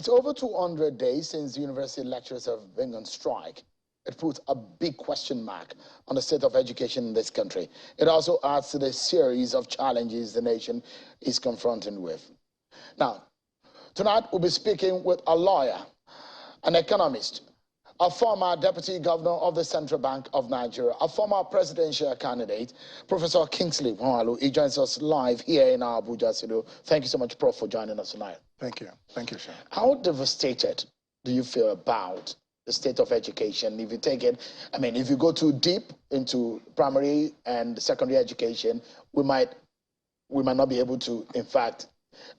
It's over 200 days since university lecturers have been on strike. It puts a big question mark on the state of education in this country. It also adds to the series of challenges the nation is confronting with. Now, tonight we'll be speaking with a lawyer, an economist, a former deputy governor of the Central Bank of Nigeria, a former presidential candidate, Professor Kingsley Moghalu. He joins us live here in our Abuja studio. Thank you so much, Prof, for joining us tonight. Thank you. Thank you, sir. How devastated do you feel about the state of education? If you take it, I mean, if you go too deep into primary and secondary education, we might not be able to, in fact,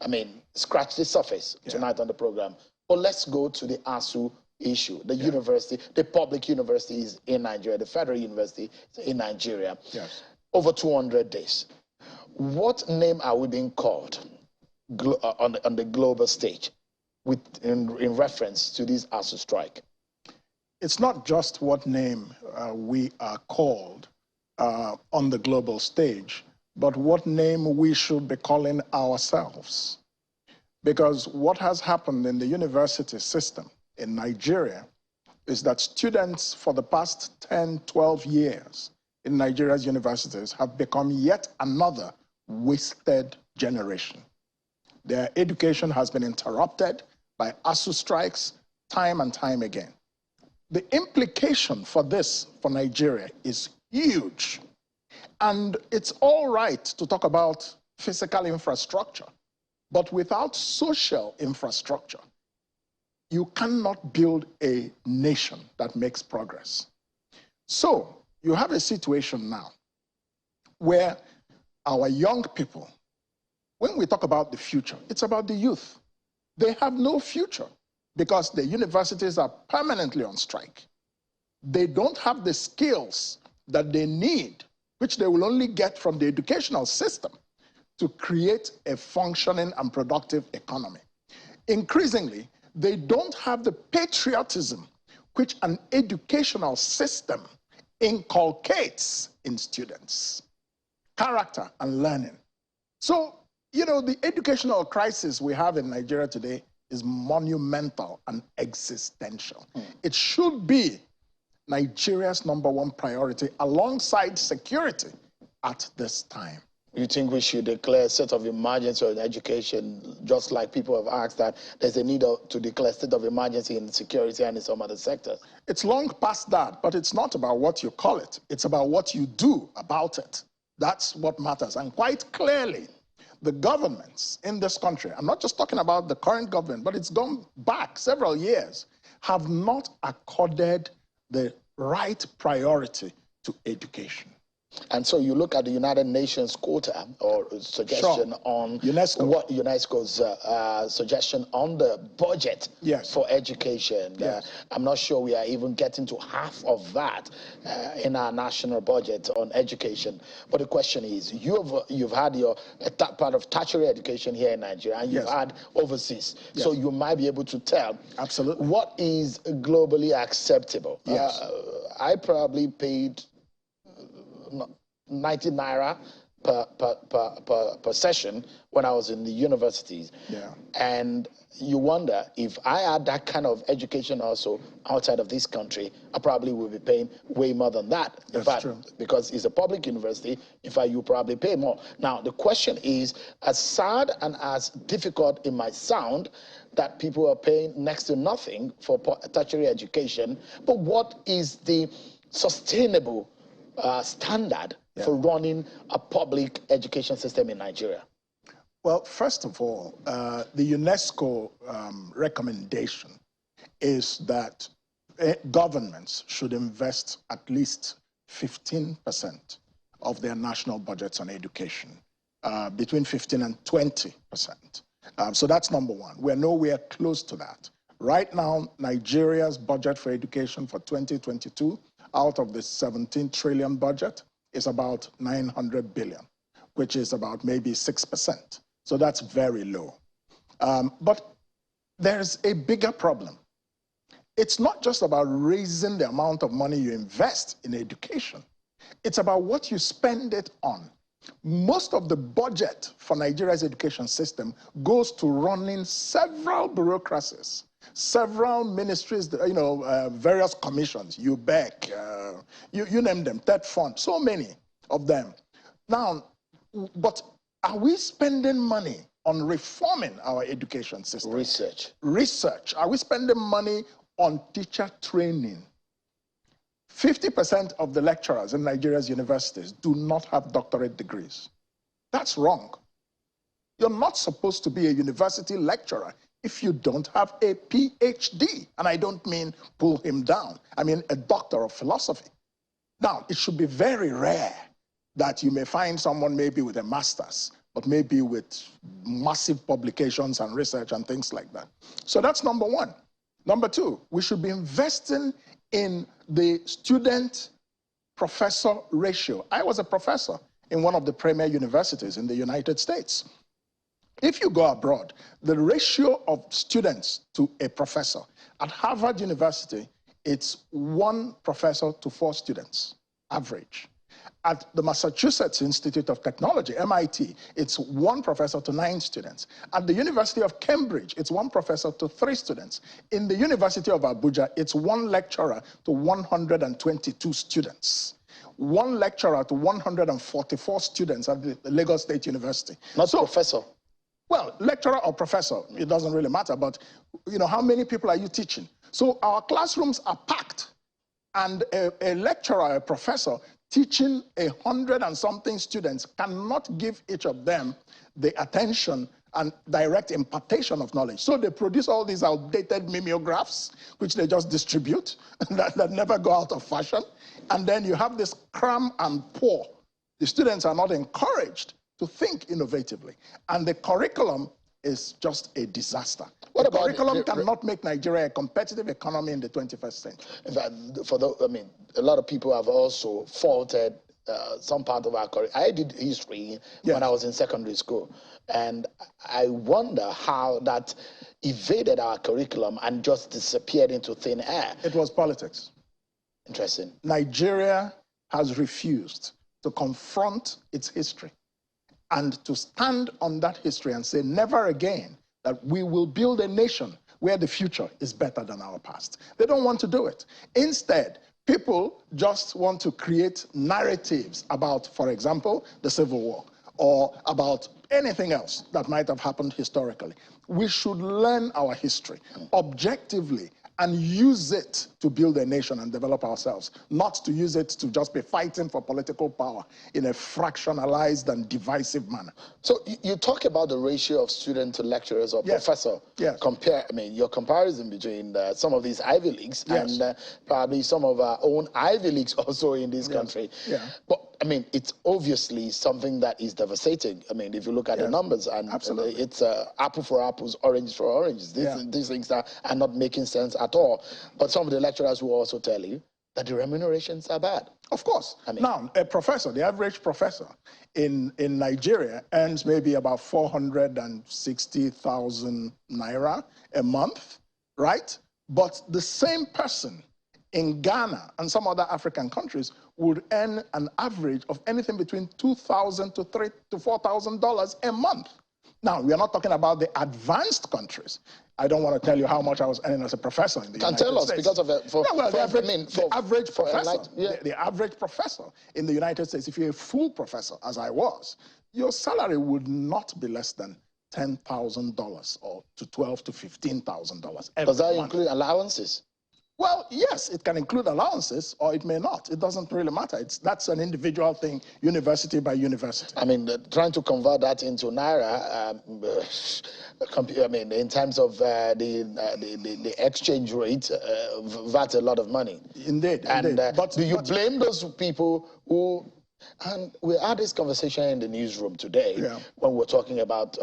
I mean, scratch the surface tonight on the program. But let's go to the ASUU issue, the university, the public universities in Nigeria, the federal university in Nigeria. Yes. Over 200 days. What name are we being called on the global stage in reference to this ASUU strike? It's not just what name we are called on the global stage, but what name we should be calling ourselves. Because what has happened in the university system in Nigeria is that students for the past 10, 12 years in Nigeria's universities have become yet another wasted generation. Their education has been interrupted by ASUU strikes time and time again. The implication for this for Nigeria is huge. And it's all right to talk about physical infrastructure, but without social infrastructure, you cannot build a nation that makes progress. So you have a situation now where our young people, when we talk about the future, it's about the youth. They have no future because the universities are permanently on strike. They don't have the skills that they need, which they will only get from the educational system, to create a functioning and productive economy. Increasingly, they don't have the patriotism which an educational system inculcates in students. Character and learning. So, you know, the educational crisis we have in Nigeria today is monumental and existential. It should be Nigeria's #1 priority alongside security at this time. You think we should declare a state of emergency in education, just like people have asked that there's a need to declare a state of emergency in security and in some other sectors? It's long past that, but it's not about what you call it. It's about what you do about it. That's what matters. And quite clearly, the governments in this country, I'm not just talking about the current government, but it's gone back several years, have not accorded the right priority to education. And so you look at the United Nations quota or suggestion on UNESCO. What UNESCO's suggestion on the budget for education. I'm not sure we are even getting to half of that in our national budget on education. But the question is, you've had your part of tertiary education here in Nigeria, and you've had overseas. So you might be able to tell what is globally acceptable. I probably paid 90 naira per session when I was in the universities. And you wonder, if I had that kind of education also outside of this country, I probably would be paying way more than that. In fact, because it's a public university, in fact, you probably pay more. Now, the question is, as sad and as difficult it might sound that people are paying next to nothing for tertiary education, but what is the sustainable standard for running a public education system in Nigeria? Well, first of all, the UNESCO recommendation is that governments should invest at least 15% of their national budgets on education, between 15 and 20%. So that's #1. We're nowhere close to that. Right now, Nigeria's budget for education for 2022, out of the 17 trillion budget, is about 900 billion, which is about maybe 6%. So that's very low. But there's a bigger problem. It's not just about raising the amount of money you invest in education. It's about what you spend it on. Most of the budget for Nigeria's education system goes to running several bureaucracies, several ministries, various commissions, UBEC, you name them, TED Fund, so many of them. Now, but are we spending money on reforming our education system? Research. Are we spending money on teacher training? 50% of the lecturers in Nigeria's universities do not have doctorate degrees. That's wrong. You're not supposed to be a university lecturer if you don't have a PhD. And I don't mean pull him down. I mean a doctor of philosophy. Now, it should be very rare that you may find someone maybe with a master's, but maybe with massive publications and research and things like that. So that's number one. Number two, we should be investing in the student-professor ratio. I was a professor in one of the premier universities in the United States. If you go abroad, the ratio of students to a professor, at Harvard University, it's 1 professor to 4 students, average. At the Massachusetts Institute of Technology, MIT, it's 1 professor to 9 students. At the University of Cambridge, it's 1 professor to 3 students. In the University of Abuja, it's 1 lecturer to 122 students. 1 lecturer to 144 students at the Lagos State University. Not professor. Well, lecturer or professor, it doesn't really matter, but how many people are you teaching? So our classrooms are packed, and a lecturer, a professor, teaching 100 and something students cannot give each of them the attention and direct impartation of knowledge. So they produce all these outdated mimeographs, which they just distribute, that never go out of fashion. And then you have this cram and pour. The students are not encouraged to think innovatively. And the curriculum is just a disaster. The curriculum cannot make Nigeria a competitive economy in the 21st century. In fact, a lot of people have also faulted some part of our curriculum. I did history when I was in secondary school, and I wonder how that evaded our curriculum and just disappeared into thin air. It was politics. Interesting. Nigeria has refused to confront its history and to stand on that history and say never again that we will build a nation where the future is better than our past. They don't want to do it. Instead, people just want to create narratives about, for example, the Civil War, or about anything else that might have happened historically. We should learn our history objectively and use it to build a nation and develop ourselves, not to use it to just be fighting for political power in a fractionalized and divisive manner. So you talk about the ratio of student to lecturers or professor. Yes. Your comparison between some of these Ivy Leagues and probably some of our own Ivy Leagues also in this country. Yeah. But it's obviously something that is devastating. If you look at the numbers, and it's apple for apples, orange for oranges. These things are not making sense at all. But some of the lecturers will also tell you that the remunerations are bad. Of course. Now, a professor, the average professor in Nigeria earns maybe about 460,000 naira a month, right? But the same person in Ghana and some other African countries would earn an average of anything between $2,000 to $4,000 a month. Now, we are not talking about the advanced countries. I don't want to tell you how much I was earning as a professor in the United States. Can tell us because of it. The average professor in the United States, if you're a full professor, as I was, your salary would not be less than $10,000 or to $12,000 to $15,000. Does that include allowances? Well, yes, it can include allowances, or it may not. It doesn't really matter. That's an individual thing, university by university. Trying to convert that into naira, in terms of the exchange rate, that's a lot of money. Indeed. But do you blame those people who? And we had this conversation in the newsroom today when we were talking about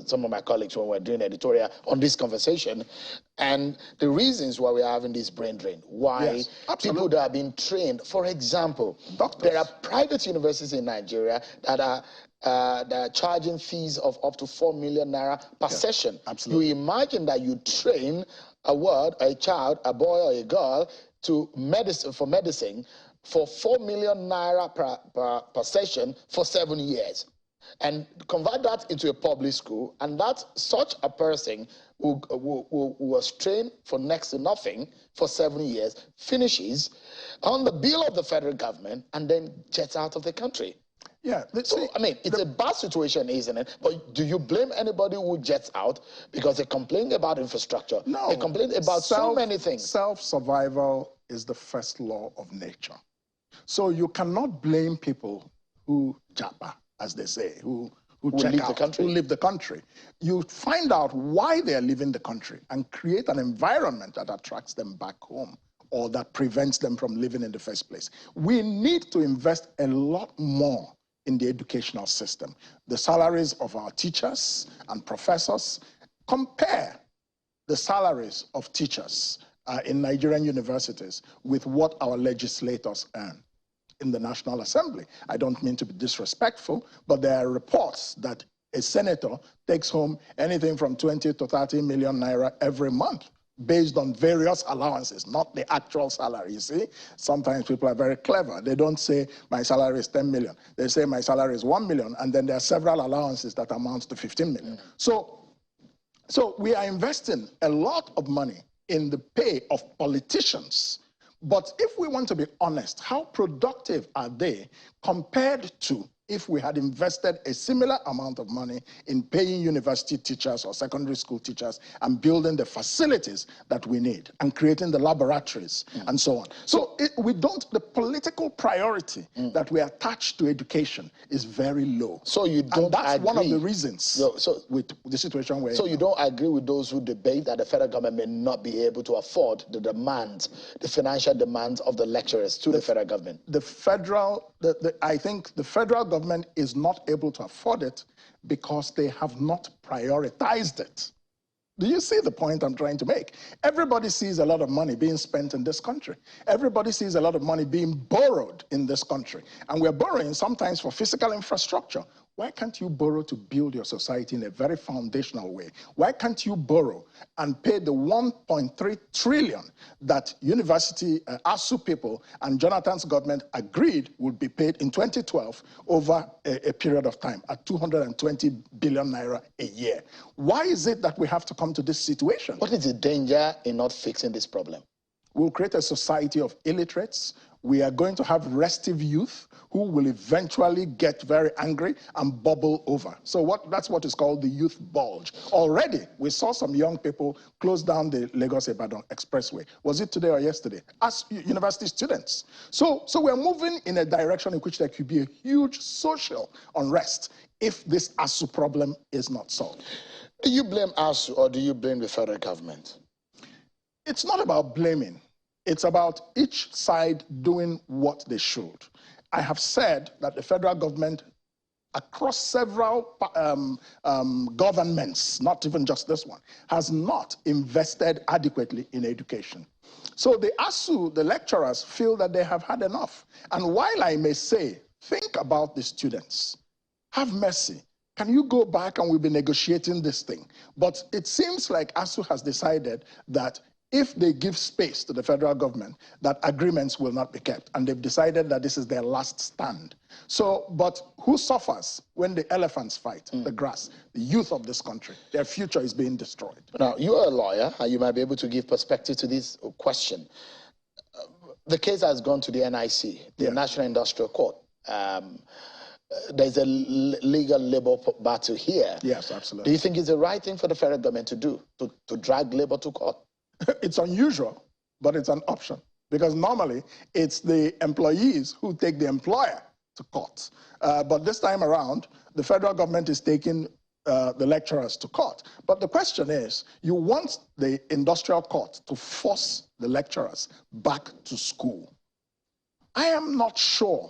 some of my colleagues when we were doing editorial on this conversation, and the reasons why we're having this brain drain, why people that are being trained, for example, there are private universities in Nigeria that are charging fees of up to 4 million naira per session. Absolutely. You imagine that you train a child, a boy or a girl, for medicine, for 4 million naira per session for 7 years. And convert that into a public school, and that such a person who was trained for next to nothing for 7 years, finishes on the bill of the federal government, and then jets out of the country. Yeah, so, I mean, it's a bad situation, isn't it? But do you blame anybody who jets out because they complain about infrastructure? No. They complain about so many things. Self-survival is the first law of nature. So you cannot blame people who Japa, as they say, who check out, who leave the country. You find out why they're leaving the country and create an environment that attracts them back home or that prevents them from living in the first place. We need to invest a lot more in the educational system. The salaries of our teachers and professors, compare the salaries of teachers in Nigerian universities with what our legislators earn in the National Assembly. I don't mean to be disrespectful, but there are reports that a senator takes home anything from 20 to 30 million naira every month based on various allowances, not the actual salary. You see, sometimes people are very clever. They don't say my salary is 10 million. They say my salary is 1 million, and then there are several allowances that amount to 15 million. So we are investing a lot of money in the pay of politicians. But if we want to be honest, how productive are they compared to if we had invested a similar amount of money in paying university teachers or secondary school teachers and building the facilities that we need and creating the laboratories and so on? So the political priority that we attach to education is very low. So you don't and that's agree. One of the reasons with the situation we're in. So you don't agree with those who debate that the federal government may not be able to afford the demands, the financial demands of the lecturers to the federal government? I think the federal government is not able to afford it because they have not prioritized it. Do you see the point I'm trying to make? Everybody sees a lot of money being spent in this country. Everybody sees a lot of money being borrowed in this country. And we're borrowing sometimes for physical infrastructure. Why can't you borrow to build your society in a very foundational way? Why can't you borrow and pay the 1.3 trillion that university ASUU people and Jonathan's government agreed would be paid in 2012 over a period of time at 220 billion naira a year? Why is it that we have to come to this situation? What is the danger in not fixing this problem? We'll create a society of illiterates. We are going to have restive youth who will eventually get very angry and bubble over. So that's what is called the youth bulge. Already, we saw some young people close down the Lagos-Ibadan Expressway. Was it today or yesterday? As university students. So we're moving in a direction in which there could be a huge social unrest if this ASUU problem is not solved. Do you blame ASUU or do you blame the federal government? It's not about blaming. It's about each side doing what they should. I have said that the federal government, across several governments, not even just this one, has not invested adequately in education. So the ASUU, the lecturers, feel that they have had enough. And while I may say, think about the students, have mercy. Can you go back and we'll be negotiating this thing? But it seems like ASUU has decided that if they give space to the federal government, that agreements will not be kept. And they've decided that this is their last stand. But who suffers when the elephants fight the grass? The youth of this country. Their future is being destroyed. Now, you're a lawyer, and you might be able to give perspective to this question. The case has gone to the NIC, the National Industrial Court. There's a legal labor battle here. Yes, absolutely. Do you think it's the right thing for the federal government to do, to drag labor to court? It's unusual, but it's an option. Because normally, it's the employees who take the employer to court. But this time around, the federal government is taking the lecturers to court. But the question is, you want the industrial court to force the lecturers back to school. I am not sure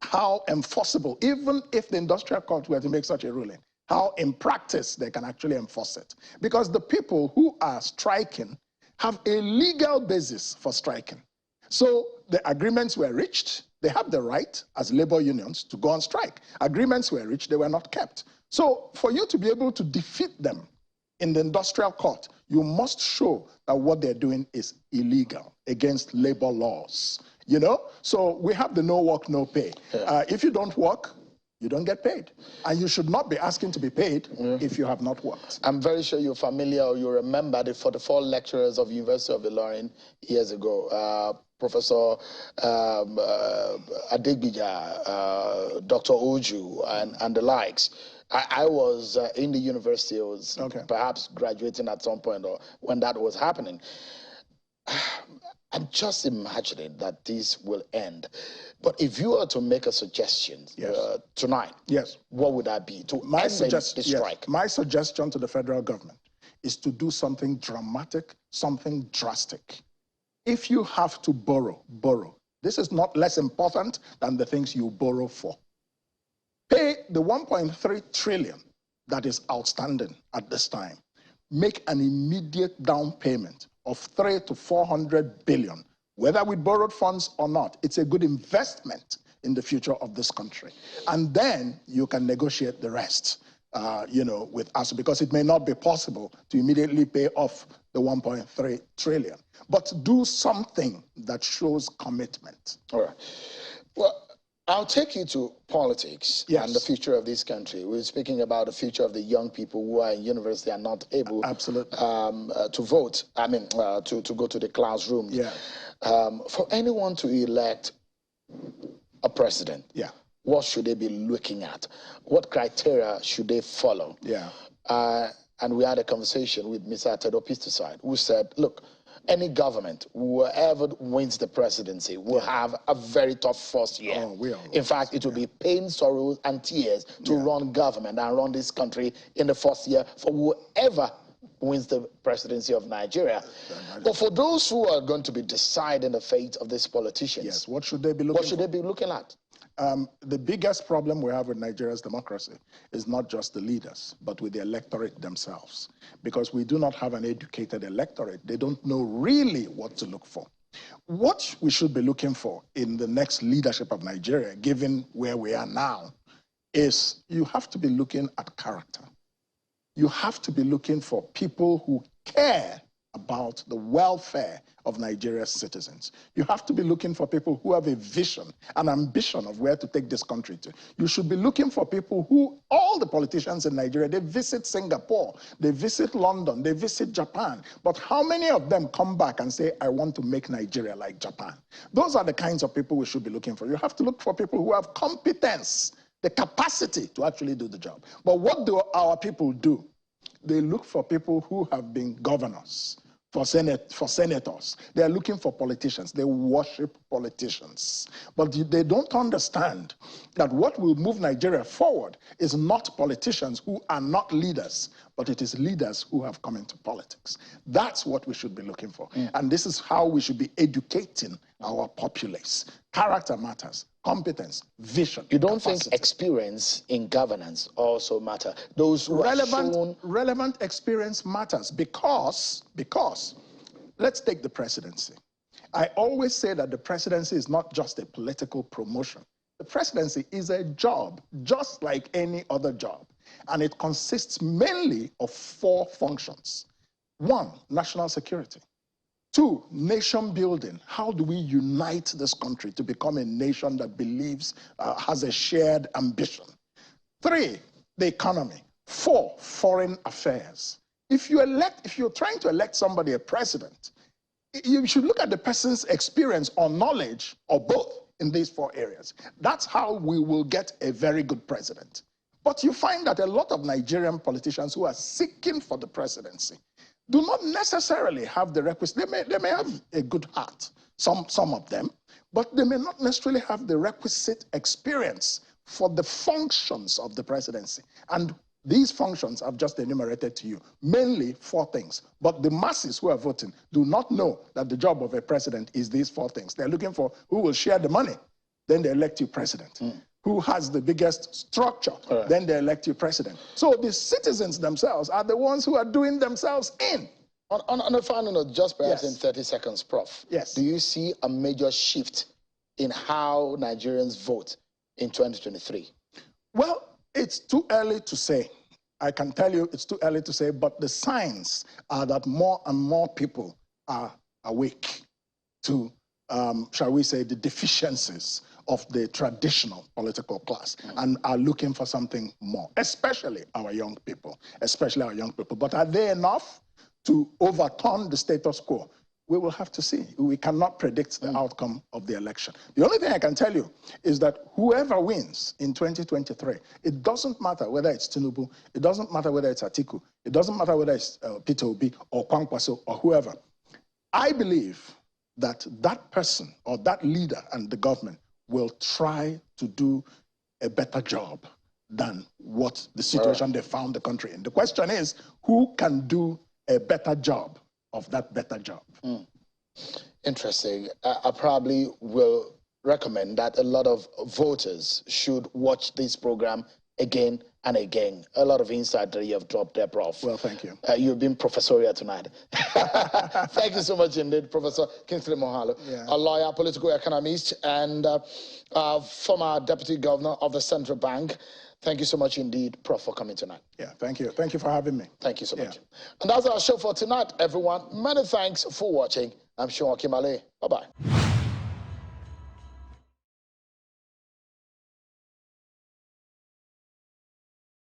how enforceable, even if the industrial court were to make such a ruling, how in practice they can actually enforce it. Because the people who are striking have a legal basis for striking. So the agreements were reached. They have the right as labor unions to go on strike. Agreements were reached. They were not kept. So for you to be able to defeat them in the industrial court, you must show that what they're doing is illegal against labor laws. you know? So we have the no work, no pay. If you don't work, you don't get paid. And you should not be asking to be paid if you have not worked. I'm very sure you're familiar or you remember the 44 lecturers of University of Ilorin years ago. Professor Adegbija, Dr. Oju, and the likes. I was in the university. I was perhaps graduating at some point or when that was happening. I'm just imagining that this will end. But if you were to make a suggestion tonight, what would that be? To end the strike? My suggestion to the federal government is to do something dramatic, something drastic. If you have to borrow, borrow. This is not less important than the things you borrow for. Pay the 1.3 trillion that is outstanding at this time. Make an immediate down payment of 300 to 400 billion, whether with borrowed funds or not. It's a good investment in the future of this country. And then you can negotiate the rest, you know, with us, because it may not be possible to immediately pay off the 1.3 trillion. But do something that shows commitment. All right. Well, I'll take you to politics and the future of this country. We're speaking about the future of the young people who are in university and not able to vote, I mean, to go to the classroom. For anyone to elect a president, what should they be looking at? What criteria should they follow? And we had a conversation with Mr. Tedo who said, look, any government, whoever wins the presidency, will have a very tough first year. In fact, it will be pain, sorrow, and tears to run government and run this country in the first year for whoever wins the presidency of Nigeria. But for those who are going to be deciding the fate of these politicians, what should they be looking at? The biggest problem we have with Nigeria's democracy is not just the leaders, but with the electorate themselves. Because we do not have an educated electorate. They don't know really what to look for. What we should be looking for in the next leadership of Nigeria, given where we are now, is you have to be looking at character. You have to be looking for people who care about the welfare of Nigeria's citizens. You have to be looking for people who have a vision, an ambition of where to take this country to. You should be looking for people who, all the politicians in Nigeria, they visit Singapore, they visit London, they visit Japan. But how many of them come back and say, I want to make Nigeria like Japan? Those are the kinds of people we should be looking for. You have to look for people who have competence, the capacity to actually do the job. But what do our people do? They look for people who have been governors, for senators. They are looking for politicians. They worship politicians. But they don't understand that what will move Nigeria forward is not politicians who are not leaders, but it is leaders who have come into politics. That's what we should be looking for. And this is how we should be educating our populace. Character matters. Competence, vision. You don't think experience in governance also matter? Those who relevant experience matters because let's take the presidency. I always say that the presidency is not just a political promotion. The presidency is a job, just like any other job. And it consists mainly of 4 functions. 1, national security. 2, nation building. How do we unite this country to become a nation that believes, has a shared ambition? 3, the economy. 4, foreign affairs. If you're trying to elect somebody a president, you should look at the person's experience or knowledge or both in these 4 areas. That's how we will get a very good president. But you find that a lot of Nigerian politicians who are seeking for the presidency do not necessarily have the requisite. They may have a good heart, some of them, but they may not necessarily have the requisite experience for the functions of the presidency. And these functions I've just enumerated to you, mainly 4 things. But the masses who are voting do not know that the job of a president is these 4 things. They're looking for who will share the money, then they elect you president. Who has the biggest structure, then they elect you president. So the citizens themselves are the ones who are doing themselves in. On a final note, just perhaps in 30 seconds, Prof. Do you see a major shift in how Nigerians vote in 2023? Well, it's too early to say. I can tell you it's too early to say, but the signs are that more and more people are awake to shall we say, the deficiencies of the traditional political class and are looking for something more, especially our young people, But are they enough to overturn the status quo? We will have to see. We cannot predict the outcome of the election. The only thing I can tell you is that whoever wins in 2023, it doesn't matter whether it's Tinubu, it doesn't matter whether it's Atiku, it doesn't matter whether it's Peter Obi or Kwankwaso or whoever. I believe that that person or that leader and the government will try to do a better job than what the situation they found the country in. The question is, who can do a better job of that better job? Interesting. I probably will recommend that a lot of voters should watch this program again and again. A lot of insight that you have dropped there, Prof. Well, thank you. You've been professorial tonight. Thank you so much indeed, Professor Kingsley Moghalu, a lawyer, political economist, and former deputy governor of the Central Bank. Thank you so much indeed, Prof, for coming tonight. Yeah, thank you. Thank you for having me. Thank you so much. And that's our show for tonight, everyone. Many thanks for watching. I'm Sean Kimale. Bye-bye.